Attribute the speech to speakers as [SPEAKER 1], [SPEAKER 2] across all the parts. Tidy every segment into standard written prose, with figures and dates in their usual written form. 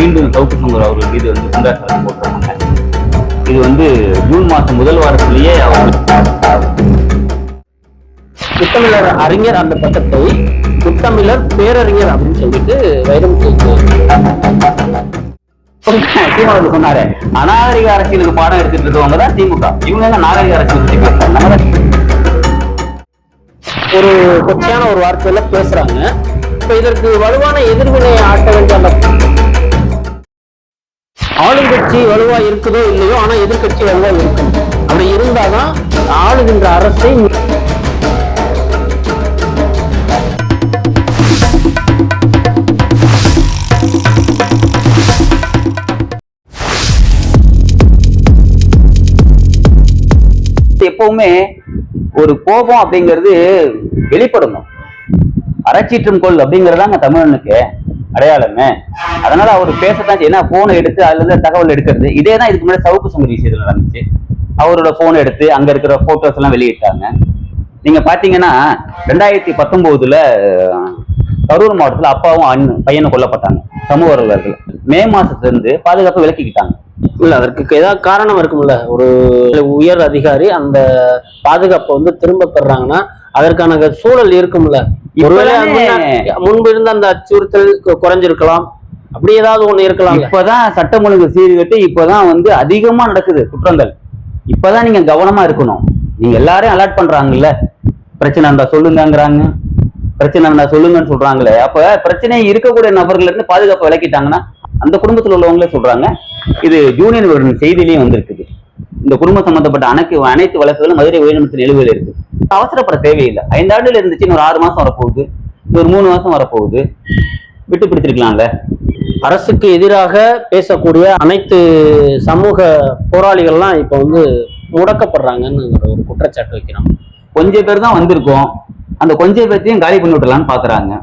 [SPEAKER 1] மீண்டும் சவுக்கு சங்கர் அவர்கள் மீது வந்து குண்டர் வழக்கு போட்டிருக்காங்க. இது வந்து ஜூன் மாதம் முதல் வாரத்திலேயே அவர்
[SPEAKER 2] முத்தமிழர் அறிஞர் அந்த பட்டத்தை முத்தமிழர் பேரறிஞர் அப்படின்னு சொல்லிட்டு வைரமுத்து
[SPEAKER 1] சொன்னாரு. அநாகரிக அரசியலுக்கு பாடம் எடுத்துட்டு இருக்கவங்க தான் திமுக. இவங்க நாகரிக அரசியல்
[SPEAKER 2] ஒரு கொச்சையான ஒரு வார்த்தையில பேசுறாங்க. இப்ப இதற்கு வலுவான எதிர்வினை ஆட்ட வேண்டிய அந்த ஆளுங்கட்சி வலுவா இருக்குதோ இல்லையோ, ஆனா எதிர்கட்சி வலுவா இருக்கும். அப்படி இருந்தாதான் ஆளுகின்ற அரசை
[SPEAKER 1] எப்பவுமே ஒரு கோபம் அப்படிங்கிறது வெளிப்படணும். அறச்சீற்றும் கொள் அப்படிங்கறதாங்க தமிழனுக்கு அடையாளமே. அதனால அவர் பேசத்தான், ஏன்னா போனை எடுத்து அதுல இருந்து தகவல் எடுக்கிறது. இதேதான் இதுக்கு முன்னாடி சவுக்கு சங்கர் விஷயத்துல நடந்துச்சு. அவரோட போனை எடுத்து அங்க இருக்கிற போட்டோஸ் எல்லாம் வெளியிட்டாங்க. நீங்க பாத்தீங்கன்னா 2019 கரூர் மாவட்டத்துல அப்பாவும் பையனும் கொல்லப்பட்டாங்க சமூக ஆர்வலர்கள். மே மாசத்துல இருந்து பாதுகாப்பு விலக்கிக்கிட்டாங்க.
[SPEAKER 2] இல்ல, அதற்கு ஏதாவது காரணம் இருக்கும்ல. ஒரு உயர் அதிகாரி அந்த பாதுகாப்பை வந்து திரும்ப பெறாங்கன்னா அதற்கான சூழல் இருக்கும்ல. ஒருவேளை முன்பு இருந்த அந்த அச்சுறுத்தல் குறைஞ்சிருக்கலாம், அப்படி ஏதாவது ஒண்ணு இருக்கலாம்.
[SPEAKER 1] இப்பதான் சட்டம் ஒழுங்கு சீர்கட்டு இப்பதான் வந்து அதிகமா நடக்குது குற்றங்கள். இப்பதான் நீங்க கவனமா இருக்கணும். நீங்க எல்லாரையும் அலர்ட் பண்றாங்கல்ல, பிரச்சனை இருந்தா சொல்லுங்கிறாங்க, பிரச்சனை இருந்தா சொல்லுங்கன்னு சொல்றாங்களே. அப்ப பிரச்சனை இருக்கக்கூடிய நபர்கள் இருந்து பாதுகாப்பு விலக்கிட்டாங்கன்னா அந்த குடும்பத்தில் உள்ளவங்களே சொல்றாங்க. இது யூனியன் செய்தியிலையும் வந்திருக்குது. இந்த குடும்பம் சம்பந்தப்பட்ட அனைத்து வழக்குகளும் மதுரை உயர்நீதிமன்றத்தில் நிலுவையில் இருக்கு. அவசரப்பட தேவையில்லை. 5 ஆண்டுல இருந்துச்சு, இன்னொரு 6 மாசம் வரப்போகுது, இன்னொரு 3 மாசம் வரப்போகுது. விட்டு பிடிச்சிருக்கலாம்ல.
[SPEAKER 2] அரசுக்கு எதிராக பேசக்கூடிய அனைத்து சமூக போராளிகள்லாம் இப்ப வந்து முடக்கப்படுறாங்கன்னு ஒரு குற்றச்சாட்டு வைக்கிறாங்க.
[SPEAKER 1] கொஞ்சம் பேர் தான் வந்திருக்கோம். அந்த கொஞ்சம் பேர்த்தையும் காலி பண்ணி விடலான்னு பாக்குறாங்க.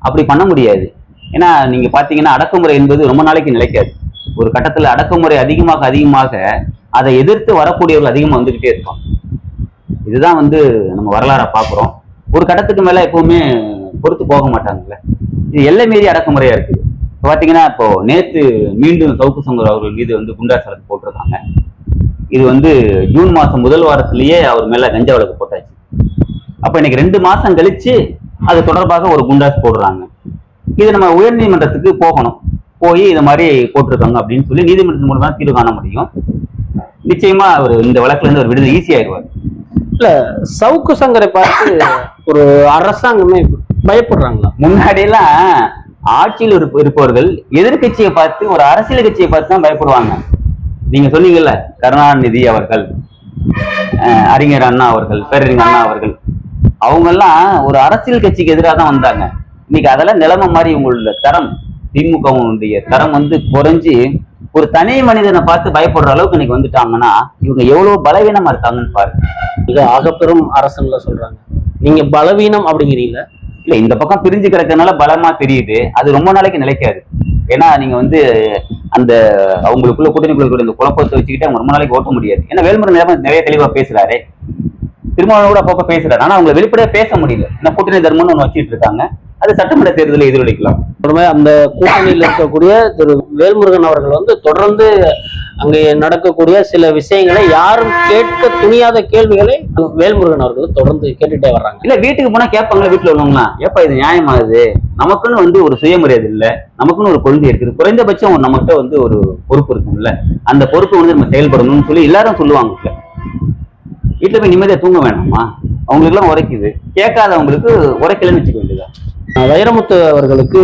[SPEAKER 1] அப்படி பண்ண முடியாது. ஏன்னா நீங்க பாத்தீங்கன்னா அடக்குமுறை என்பது ரொம்ப நாளைக்கு நிலைக்காது. ஒரு கட்டத்துல அடக்குமுறை அதிகமாக அதை எதிர்த்து வரக்கூடியவர்கள் அதிகமா வந்துகிட்டே இருக்கும். இதுதான் வந்து நம்ம வரலாறை பாக்குறோம். ஒரு கட்டத்துக்கு மேல எப்பவுமே பொறுத்து போக மாட்டாங்கல்ல. இது எல்லை மீறி அடக்குமுறையா இருக்குது. இப்போ பாத்தீங்கன்னா இப்போ நேற்று மீண்டும் சவுக்கு சங்கர் அவர்கள் மீது வந்து குண்டர் வழக்கு போட்டிருக்காங்க. இது வந்து ஜூன் மாதம் முதல் வாரத்திலேயே அவர் மேல கஞ்சா வழக்கு போட்டாச்சு. அப்ப இன்னைக்கு 2 மாசம் கழிச்சு அது தொடர்பாக ஒரு குண்டாஸ் போடுறாங்க. இது நம்ம உயர் நீதிமன்றத்துக்கு போகணும். போய் இது மாதிரி போட்டிருக்காங்க அப்படின்னு சொல்லி நீதிமன்றத்தின் மூலமா தீர்வு காண முடியும். நிச்சயமா அவர் இந்த வழக்குல இருந்து ஒரு விடுதலை ஈஸியாயிருவார்.
[SPEAKER 2] இல்ல, சவுக்கு சங்கரை பார்த்து ஒரு அரசாங்கமே பயப்படுறாங்களா?
[SPEAKER 1] முன்னாடி எல்லாம் ஆட்சியில் இருப்பவர்கள் எதிர்கட்சியை பார்த்து, ஒரு அரசியல் கட்சியை பார்த்து தான் பயப்படுவாங்க. நீங்க சொன்னீங்கல்ல, கருணாநிதி அவர்கள், அறிஞர் அண்ணா அவர்கள், பேரறிஞர் அண்ணா அவர்கள், அவங்க எல்லாம் ஒரு அரசியல் கட்சிக்கு எதிராக தான் வந்தாங்க. இன்னைக்கு அதெல்லாம் நிலைமை மாதிரி உங்களோட தரம், திமுகவுடைய தரம் வந்து குறைஞ்சி ஒரு தனி மனிதனை பார்த்து பயப்படுற அளவுக்கு இன்னைக்கு வந்துட்டாங்கன்னா இவங்க எவ்வளவு பலவீனமா இருக்காங்கன்னு பாருங்க.
[SPEAKER 2] இது ஆகப்பெரும் அரசன்ல சொல்றாங்க. நீங்க பலவீனம் அப்படிங்கிறீங்க.
[SPEAKER 1] இல்ல, இந்த பக்கம் பிரிஞ்சு கிடக்கிறதுனால பலமா தெரியுது. அது ரொம்ப நாளைக்கு நிலைக்காது. ஏன்னா நீங்க வந்து அந்த அவங்களுக்குள்ள கூட்டணிக்குள்ள இந்த குழப்பத்தை வச்சுக்கிட்டு அவங்க ரொம்ப நாளைக்கு ஓட்ட முடியாது. ஏன்னா வேல்முருகன் நிறைய தெளிவா பேசுறாரு, திருமாவளவன் கூட அப்பப்ப பேசுறாரு. ஆனா அவங்க வெளிப்படையா பேச முடியல. ஏன்னா கூட்டணி தர்மம்னு ஒண்ணு வச்சுட்டு இருக்காங்க. அது சட்டமன்ற தேர்தலை எதிரொலிக்கலாம்.
[SPEAKER 2] அந்த கூட்டணியில் இருக்கக்கூடிய திரு வேல்முருகன் அவர்கள் வந்து தொடர்ந்து அங்கே நடக்கக்கூடிய சில விஷயங்களை, யாரும் கேட்க துணியாத கேள்விகளை வேல்முருகன் அவர்கள் தொடர்ந்து கேட்டுட்டே வர்றாங்க.
[SPEAKER 1] இல்ல, வீட்டுக்கு போனா கேட்பாங்களா வீட்டுல உள்ளவங்களாம், ஏப்பா இது நியாயமாகுது, நமக்குன்னு வந்து ஒரு சுயமரியாதை இல்லை, நமக்குன்னு ஒரு கொள்கை இருக்குது, குறைந்தபட்சம் நம்மகிட்ட வந்து ஒரு பொறுப்பு இருக்கும்ல, அந்த பொறுப்பு வந்து நம்ம செயல்படணும்னு சொல்லி எல்லாரும் சொல்லுவாங்க. வீட்டுல போய் நிம்மதியா தூங்க வேணாமா? அவங்களுக்கு எல்லாம் உரைக்குது, கேட்காதவங்களுக்கு உரைக்கலன்னு வச்சுக்க வேண்டியதா.
[SPEAKER 2] வைரமுத்து அவர்களுக்கு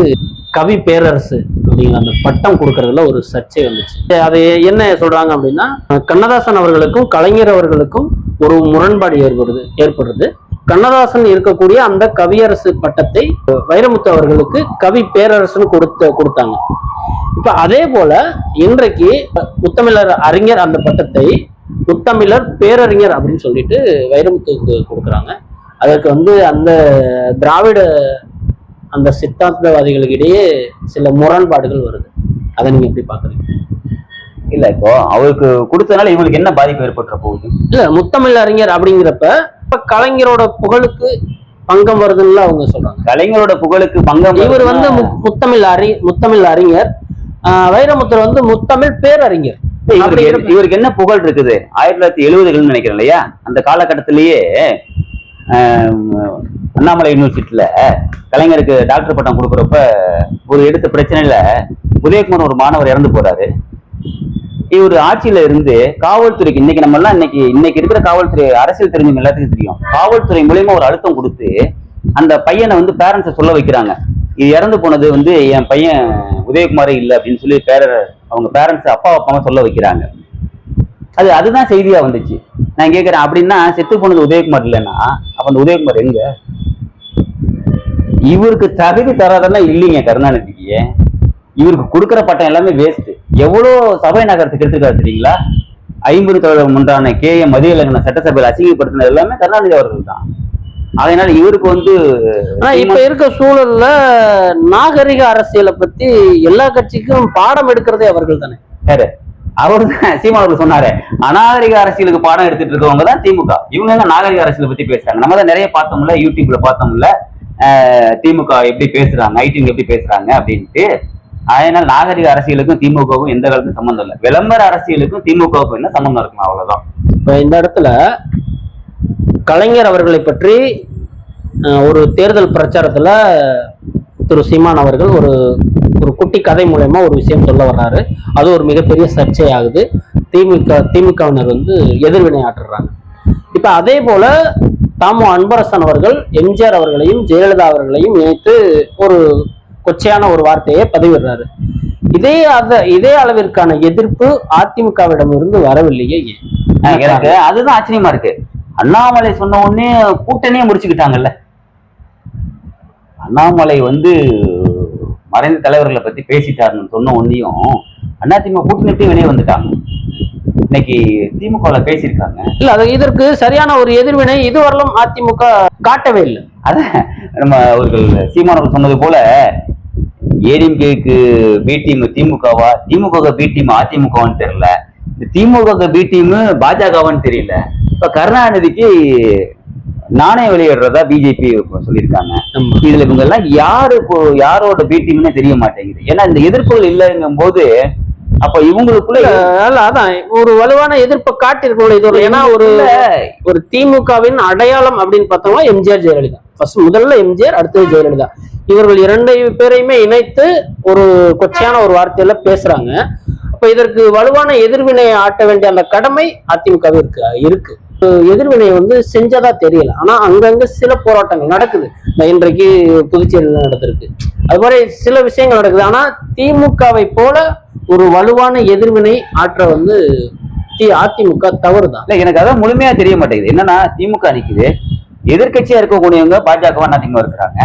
[SPEAKER 2] கவி பேரரசு அப்படிங்கிற அந்த பட்டம் கொடுக்கறதுல ஒரு சர்ச்சை வந்துச்சு. அது என்ன சொல்றாங்க அப்படின்னா, கண்ணதாசன் அவர்களுக்கும் கலைஞர் அவர்களுக்கும் ஒரு முரண்பாடு ஏற்படுறது. கண்ணதாசன் இருக்கக்கூடிய அந்த கவியரசு பட்டத்தை வைரமுத்து அவர்களுக்கு கவி பேரரசுன்னு கொடுத்தாங்க. இப்ப அதே போல இன்றைக்கு முத்தமிழர் அறிஞர் அந்த பட்டத்தை முத்தமிழர் பேரறிஞர் அப்படின்னு சொல்லிட்டு வைரமுத்துக்கு கொடுக்குறாங்க. அதற்கு வந்து அந்த திராவிட அந்த சித்தாந்தவாதிகளுக்கு இடையே சில முரண்பாடுகள் வருது. அதை நீங்க எப்படி பாக்குறீங்க?
[SPEAKER 1] இல்ல, இப்போ அவருக்கு கொடுத்தனால இவங்களுக்கு என்ன பாதிப்பு ஏற்பட்ட போகுது?
[SPEAKER 2] இல்ல, முத்தமிழ் அறிஞர் அப்படிங்கிறப்ப இப்ப கலைஞரோட புகழுக்கு பங்கம் வருதுன்னு அவங்க சொல்றாங்க.
[SPEAKER 1] கலைஞரோட புகழுக்கு பங்கம்,
[SPEAKER 2] இவர் வந்து முத்தமிழ் அறிஞர் வைரமுத்து வந்து முத்தமிழ் பேரறிஞர்.
[SPEAKER 1] இவருக்கு என்ன புகழ் இருக்குது? 1970 நினைக்கிறேன் இல்லையா, அந்த காலகட்டத்திலேயே அண்ணாமலை யூனிவர்சிட்டியில கலைஞருக்கு டாக்டர் பட்டம் கொடுக்குறப்ப ஒரு எடுத்த பிரச்சனையில உதயகுமார் ஒரு மாணவர் இறந்து போறாரு. இவர் ஆட்சியில இருந்து காவல்துறைக்கு, இன்னைக்கு நம்ம எல்லாம் இன்னைக்கு இருக்கிற காவல்துறை அரசியல் தெரிஞ்சவங்க எல்லாத்துக்கும் தெரியும், காவல்துறை மூலியமா ஒரு அழுத்தம் கொடுத்து அந்த பையனை வந்து பேரண்ட்ஸை சொல்ல வைக்கிறாங்க, இது இறந்து போனது வந்து என் பையன் உதயகுமாரே இல்லை அப்படின்னு சொல்லி அவங்க பேரண்ட்ஸ் அப்பா அப்பாவை சொல்ல வைக்கிறாங்க. அதுதான் செய்தியா வந்துச்சு. நான் கேட்கிறேன், அப்படின்னா செத்து போனது உதயகுமார் இல்லைன்னா அப்ப அந்த உதயகுமார் எங்க? இவருக்கு தகுதி தராதெல்லாம் இல்லைங்க கருணாநிதிக்கு. இவருக்கு கொடுக்குற பட்டம் எல்லாமே வேஸ்ட். எவ்வளவு சபை நகரத்துக்கு எடுத்துக்காரு தெரியுங்களா? 50 தொழில் ஒன்றான KM மதியழகனை சட்டசபையில் அசிங்கப்படுத்தினது எல்லாமே கருணாநிதி அவர்கள் தான். அதனால இவருக்கு வந்து
[SPEAKER 2] இப்ப இருக்க சூழல்ல நாகரிக அரசியலை பத்தி எல்லா கட்சிக்கும் பாடம் எடுக்கிறதே அவர்கள் தானே.
[SPEAKER 1] அவரு தான் சீமானவர்கள் சொன்னாரு, அநாகரிக அரசியலுக்கு பாடம் எடுத்துட்டு இருக்கவங்க தான் திமுக. இவங்க நாகரிக அரசியலை பத்தி பேசுறாங்க. நம்ம தான் நிறைய பார்த்தோம்ல, யூடியூப்ல பார்த்தோம்ல, திமுக எப்படி பேசுறாங்க, ஐடிங்க எப்படி பேசுறாங்க அப்படின்ட்டு. அதனால நாகரிக அரசியலுக்கும் திமுகவுக்கும் எந்த காலத்துக்கும் சம்பந்தம் இல்லை. விளம்பர அரசியலுக்கும் திமுகவுக்கும் என்ன சம்பந்தம் இருக்குமா? அவ்வளவுதான்.
[SPEAKER 2] இப்ப இந்த இடத்துல கலைஞர் அவர்களை பற்றி ஒரு தேர்தல் பிரச்சாரத்துல திரு சீமான் அவர்கள் ஒரு குட்டி கதை மூலமா ஒரு விஷயம் சொல்ல வர்றாரு. அது ஒரு மிகப்பெரிய சர்ச்சையாகுது. திமுகவினர் வந்து எதிர்வினை ஆற்றுறாங்க. இப்ப அதே போல தாமு அன்பரசன் அவர்கள் எம்ஜிஆர் அவர்களையும் ஜெயலலிதா அவர்களையும் இணைத்து ஒரு கொச்சையான ஒரு வார்த்தையை பதிவிடுறாரு. இதே அளவிற்கான எதிர்ப்பு அதிமுகவிடம் இருந்து வரவில்லையே.
[SPEAKER 1] எனக்கு அதுதான் ஆச்சரியமா இருக்கு. அண்ணாமலை சொன்ன உடனே கூட்டணியே முடிச்சுக்கிட்டாங்கல்ல. அண்ணாமலை வந்து மறைந்த தலைவர்களை பத்தி பேசிட்டாருன்னு சொன்ன உடனேயும் அதிமுக கூட்டணி வெளியே வந்துட்டாங்க. இன்னைக்கு திமுக பேசியிருக்காங்க.
[SPEAKER 2] இல்ல, அது இதற்கு சரியான ஒரு எதிர்வினை இதுவரையிலும் அதிமுக காட்டவே இல்லை.
[SPEAKER 1] அதான் நம்ம அவர்கள் சீமானவர்கள் சொன்னது போல ஏடிஎம்கேக்கு பி டீம் திமுகவா, திமுக பி டீம் அதிமுகவான்னு தெரியல, திமுக பி டீம் பாஜகவான்னு தெரியல. இப்ப கருணாநிதிக்கு நாணயம் வெளியிடுறதா பிஜேபி சொல்லியிருக்காங்க. இதுல இவங்க எல்லாம் யாரோட பி டீம்னே தெரிய மாட்டேங்குது. ஏன்னா இந்த எதிர்ப்புகள் இல்லைங்கும் போது அப்ப இவங்களுக்குள்ள
[SPEAKER 2] அதான் ஒரு வலுவான எதிர்ப்பை காட்டிருக்கோம். இது ஏன்னா ஒரு திமுகவின் அடையாளம் அப்படின்னு பார்த்தோம்னா எம்ஜிஆர் ஜெயலலிதா. முதல்ல எம்ஜிஆர், அடுத்தது ஜெயலலிதா. இவர்கள் 2 பேரையுமே இணைத்து ஒரு கொச்சையான ஒரு வார்த்தையில பேசுறாங்க. அப்ப இதற்கு வலுவான எதிர்வினை ஆட்ட வேண்டிய அந்த கடமை அதிமுக இருக்கு. எதிர்வினை வந்து செஞ்சதா தெரியல. ஆனா அங்கங்க சில போராட்டங்கள் நடக்குது. இன்றைக்கு புதுச்சேரியில் நடந்திருக்கு. அது மாதிரி சில விஷயங்கள் நடக்குது. ஆனா திமுகவை போல ஒரு வலுவான எதிர்வினை ஆற்ற வந்து அதிமுக தவறுதான்.
[SPEAKER 1] எனக்கு அதான் முழுமையா தெரிய மாட்டேங்குது. என்னன்னா திமுக நிக்குது, எதிர்கட்சியா இருக்கக்கூடியவங்க பாஜக அதிகமா இருக்கிறாங்க.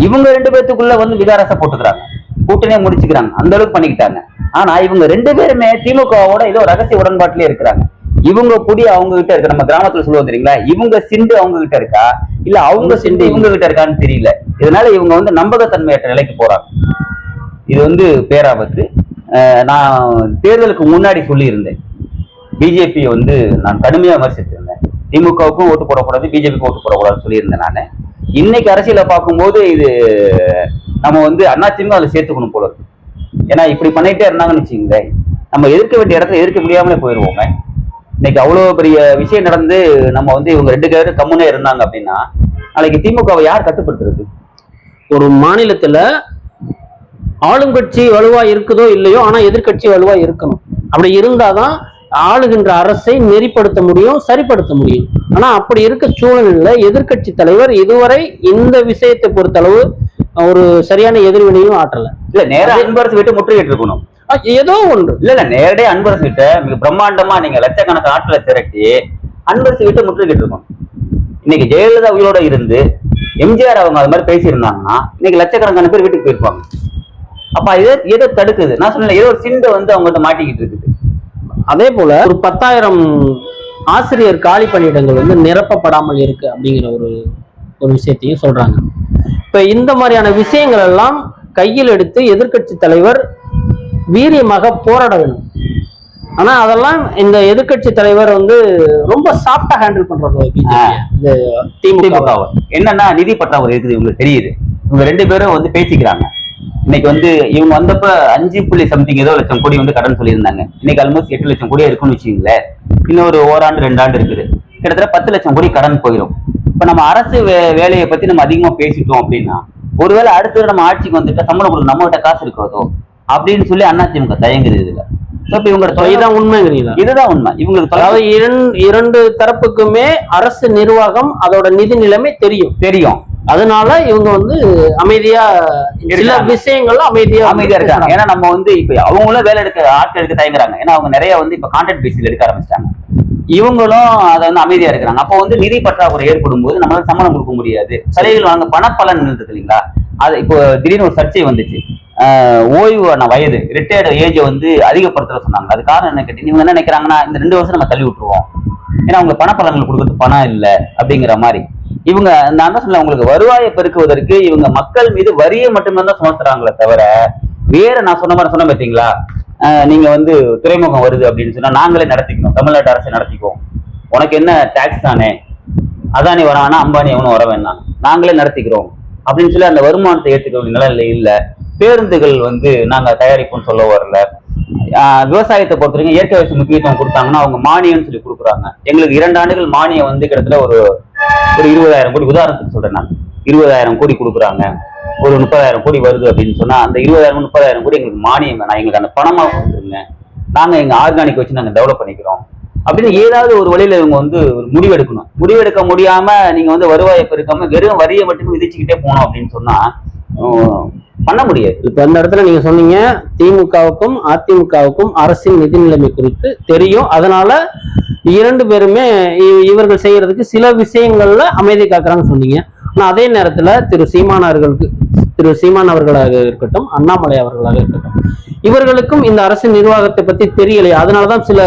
[SPEAKER 1] இவங்க 2 பேத்துக்குள்ள வந்து விகாரசை போட்டுக்கிறாங்க, கூட்டணியை முடிச்சுக்கிறாங்க, அந்த அளவுக்கு பண்ணிக்கிட்டாங்க. ஆனா இவங்க 2 பேருமே திமுகவோட ஏதோ ரகசிய உடன்பாட்டிலே இருக்கிறாங்க. இவங்க புடி அவங்க கிட்ட இருக்கு. நம்ம கிராமத்துல சொல்லுவோம் தெரியுங்களா, இவங்க சிண்டு அவங்க கிட்ட இருக்கா, இல்ல அவங்க சிண்டு இவங்க கிட்ட இருக்கான்னு தெரியல. இதனால இவங்க வந்து நம்பகத்தன்மையற்ற நிலைக்கு போறாங்க. இது வந்து பேராபத்து. நான் தேர்தலுக்கு முன்னாடி சொல்லியிருந்தேன், பிஜேபி வந்து நான் கடுமையா விமர்சித்திருந்தேன். திமுகவுக்கும் ஓட்டு போடக்கூடாது, பிஜேபிக்கும் ஓட்டு போடக்கூடாதுன்னு சொல்லியிருந்தேன் நான். இன்னைக்கு அரசியலை பார்க்கும்போது இது நம்ம வந்து அதிமுக அதில் சேர்த்துக்கணும் போல இருக்கு. ஏன்னா இப்படி பண்ணிட்டே இருந்தாங்கன்னு வச்சுங்களேன், நம்ம எதிர்க்க வேண்டிய இடத்துல எதிர்க்க முடியாமலே போயிடுவோமே. இன்னைக்கு அவ்வளவு பெரிய விஷயம் நடந்து நம்ம வந்து இவங்க 2 பேரும் கம்முனே இருந்தாங்க அப்படின்னா நாளைக்கு திமுகவை யார் கட்டுப்படுத்துறது?
[SPEAKER 2] ஒரு மாநிலத்துல ஆளுங்கட்சி வலுவா இருக்குதோ இல்லையோ, ஆனா எதிர்கட்சி வலுவா இருக்கணும். அப்படி இருந்தாதான் ஆளுகின்ற அரசை நெறிப்படுத்த முடியும், சரிப்படுத்த முடியும். ஆனா அப்படி இருக்க சூழலில் எதிர்கட்சி தலைவர் இதுவரை இந்த விஷயத்தை பொறுத்தளவு ஒரு சரியான எதிர்வினையும் ஆற்றல.
[SPEAKER 1] இல்ல நேரா அன்பரசு விட்டு முற்றுகையிட்டு இருக்கணும்.
[SPEAKER 2] ஏதோ ஒன்று
[SPEAKER 1] இல்ல நேரடியா அன்பரசு கிட்ட மிக பிரம்மாண்டமா நீங்க லட்சக்கணக்கான ஆட்களை திரட்டி அன்பரசு விட்டு முற்றுகையிட்டு இருக்கணும். இன்னைக்கு ஜெயலலிதா உயிரோட இருந்து எம்ஜிஆர் அவங்க அது மாதிரி பேசியிருந்தாங்கன்னா இன்னைக்கு லட்சக்கணக்கான பேர் வீட்டுக்கு போயிருப்பாங்க. அப்ப எதை தடுக்குது? நான் சொன்னேன், ஏதோ ஒரு சிண்டை வந்து அவங்ககிட்ட மாட்டிக்கிட்டு இருக்குது.
[SPEAKER 2] அதே போல ஒரு 10,000 ஆசிரியர் காலி பணியிடங்கள் வந்து நிரப்பப்படாமல் இருக்கு அப்படிங்கிற ஒரு விஷயத்தையும் சொல்றாங்க. இப்ப இந்த மாதிரியான விஷயங்கள் எல்லாம் கையில் எடுத்து எதிர்கட்சி தலைவர் வீரியமாக போராட வேண்டும். ஆனா அதெல்லாம் இந்த எதிர்கட்சி தலைவர் வந்து ரொம்ப சாஃப்டா ஹேண்டில் பண்றது.
[SPEAKER 1] திமுக என்னன்னா நிதி பற்றாக்குறை இருக்குது, இவங்களுக்கு தெரியுது. இவங்க 2 பேரும் வந்து பேசிக்கிறாங்க. இன்னைக்கு வந்து இவங்க வந்தப்ப 5 ஏதோ லட்சம் கோடி வந்து கடன் சொல்லியிருந்தாங்க. இன்னைக்கு ஆல்மோஸ்ட் 8 லட்சம் கோடியா இருக்குன்னு வச்சுக்கீங்களேன். இன்னும் ஒரு ஓராண்டு 2 ஆண்டு இருக்குது, கிட்டத்தட்ட 10 லட்சம் கோடி கடன் போயிடும். இப்ப நம்ம அரசு வேலையை பத்தி நம்ம அதிகமா பேசிட்டோம் அப்படின்னா, ஒருவேளை அடுத்து நம்ம ஆட்சிக்கு வந்துட்டு சம்பளம் கொடுக்க நம்ம கிட்ட காசு இருக்கிறதோ அப்படின்னு சொல்லி அதிமுக தயங்குது இதுல.
[SPEAKER 2] இதுதான் உண்மைங்கிறீங்களா?
[SPEAKER 1] இதுதான் உண்மை. இவங்களுக்கு
[SPEAKER 2] அதாவது இரண்டு தரப்புக்குமே அரசு நிர்வாகம் அதோட நிதி நிலைமை தெரியும். அதனால இவங்க வந்து அமைதியா சில விஷயங்கள்ல அமைதியா
[SPEAKER 1] இருக்காங்க. ஏன்னா நம்ம வந்து இப்ப அவங்களும் வேலை ஆட்கள் எடுக்க தயங்குறாங்க. ஏன்னா அவங்க நிறைய வந்து இப்ப கான்ட்ராக்ட் பேசில் எடுக்க ஆரம்பிச்சிட்டாங்க. இவங்களும் அதை வந்து அமைதியா இருக்கிறாங்க. அப்போ வந்து நிதி பற்றாக்குறை ஏற்படும் போது நம்மளால சம்பளம் கொடுக்க முடியாது. சலுகைகள் வாங்க பணப்பலன் இருக்கு இல்லைங்களா? அது இப்போ திடீர்னு ஒரு சர்ச்சை வந்துச்சு. ஓய்வான வயது ரிட்டையர்டு ஏஜை வந்து அதிகப்படுத்த சொன்னாங்க. அது காரணம் என்ன கேட்டீங்க, இவங்க என்ன நினைக்கிறாங்கன்னா இந்த 2 வருஷம் நம்ம தள்ளி விட்டுருவோம், ஏன்னா அவங்க பணப்பலன்கள் கொடுக்கறது பணம் இல்லை அப்படிங்கிற மாதிரி. இவங்க நான் தான் சொல்ல, உங்களுக்கு வருவாயை பெருக்குவதற்கு இவங்க மக்கள் மீது வரியை மட்டுமே தான் சுமத்துறாங்களே தவிர வேற நான் சொன்ன மாதிரி சொன்ன பார்த்தீங்களா, நீங்க வந்து துறைமுகம் வருது அப்படின்னு சொன்னா நாங்களே நடத்திக்கணும், தமிழ்நாட்டு அரசு நடத்திக்குவோம், உனக்கு என்ன டாக்ஸ் தானே, அதானி வரானா அம்பானி எவனும் வர வேணாம், நாங்களே நடத்திக்கிறோம் அப்படின்னு சொல்லி அந்த வருமானத்தை ஏற்றுக்க வேண்டிய நிலையில இல்லை. பேருந்துகள் வந்து நாங்க தயாரிப்போம்னு சொல்ல வரல. விவசாயத்தை பொறுத்த வரைக்கும் இயற்கை விவசாய முக்கியத்துவம் கொடுத்தாங்கன்னா அவங்க மானியம்னு சொல்லி கொடுக்குறாங்க. எங்களுக்கு 2 ஆண்டுகள் மானியம் வந்து கிட்டத்தட்ட ஒரு 20,000 கோடி, உதாரணத்துக்கு சொல்றேன் நான், 20,000 கோடி கொடுக்குறாங்க. ஒரு 30,000 கோடி வருது அப்படின்னு சொன்னா அந்த 20,000 30,000 கோடி எங்களுக்கு மானியம் வேணாம், எங்களுக்கு அந்த பணமா கொடுத்துருங்க, நாங்க எங்க ஆர்கானிக் வச்சு நாங்க டெவலப் பண்ணிக்கிறோம் அப்படின்னு ஏதாவது ஒரு வழியில இவங்க வந்து ஒரு முடிவெடுக்கணும். முடிவெடுக்க முடியாம நீங்க வந்து வருவாயை பெருக்காம வெறும் வரியை மட்டும் விதிச்சுக்கிட்டே போனோம் அப்படின்னு சொன்னா பண்ண முடியாது.
[SPEAKER 2] இப்ப அந்த இடத்துல நீங்க சொன்னீங்க திமுகவுக்கும் அதிமுகவுக்கும் அரசின் நிதி நிலைமை குறித்து தெரியும், அதனால 2 பேருமே இவர்கள் செய்யறதுக்கு சில விஷயங்கள்ல அமைதி காக்குறாங்கன்னு சொன்னீங்க. ஆனா அதே நேரத்துல திரு சீமான் அவர்களாக இருக்கட்டும், அண்ணாமலை அவர்களாக இருக்கட்டும், இவர்களுக்கும் இந்த அரசு நிர்வாகத்தை பத்தி தெரியலையா? அதனாலதான் சில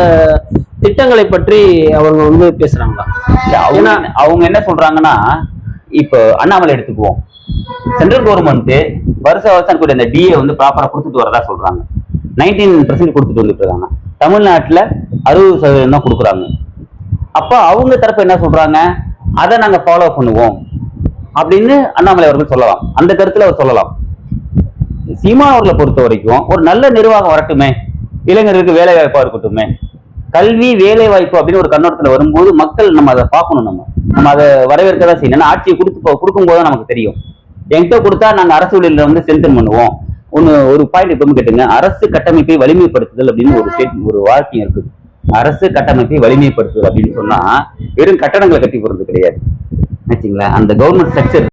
[SPEAKER 2] திட்டங்களை பற்றி அவங்க வந்து பேசுறாங்களா?
[SPEAKER 1] அவங்க என்ன சொல்றாங்கன்னா, இப்போ அண்ணாமலை எடுத்துக்குவோம், சென்ட்ரல் கவர்மெண்ட் வருஷம் கூட இந்த டிஏ வந்து ப்ராப்பரா கொடுத்துட்டு வரதா சொல்றாங்க. 19% கொடுத்துட்டு வந்துட்டு இருக்காங்க. தமிழ்நாட்டுல 60% தான் கொடுக்குறாங்க. அப்ப அவங்க தரப்பு என்ன சொல்றாங்க, அதை நாங்க ஃபாலோ பண்ணுவோம் அப்படின்னு அண்ணாமலை அவர்கள் சொல்லலாம். அந்த கருத்துல அவர் சொல்லலாம். சீமான் அவர்களை பொறுத்த வரைக்கும் ஒரு நல்ல நிர்வாகம் வரட்டுமே, இளைஞர்களுக்கு வேலை வாய்ப்பா இருக்கட்டுமே, கல்வி வேலை வாய்ப்பு அப்படின்னு ஒரு கண்ணோட்டத்துல வரும்போது மக்கள் நம்ம அதை பார்க்கணும், நம்ம அதை வரவேற்கதான் செய்யணும். ஏன்னா ஆட்சியை கொடுக்கும் போது நமக்கு தெரியும், என்கிட்ட கொடுத்தா நாங்க அரசு ஊழியர்ல வந்து ஸ்ட்ரென்தன் பண்ணுவோம். ஒரு பாயிண்ட் இப்ப கேட்டுங்க, அரசு கட்டமைப்பை வலிமைப்படுத்துதல் அப்படின்னு ஒரு வாக்கியம் இருக்குது. அரசு கட்டமைப்பை வலிமைப்படுத்துதல் அப்படின்னு சொன்னா வெறும் கட்டடங்களை கட்டி போறது கிடையாது, அந்த கவர்மெண்ட் ஸ்ட்ரக்சர்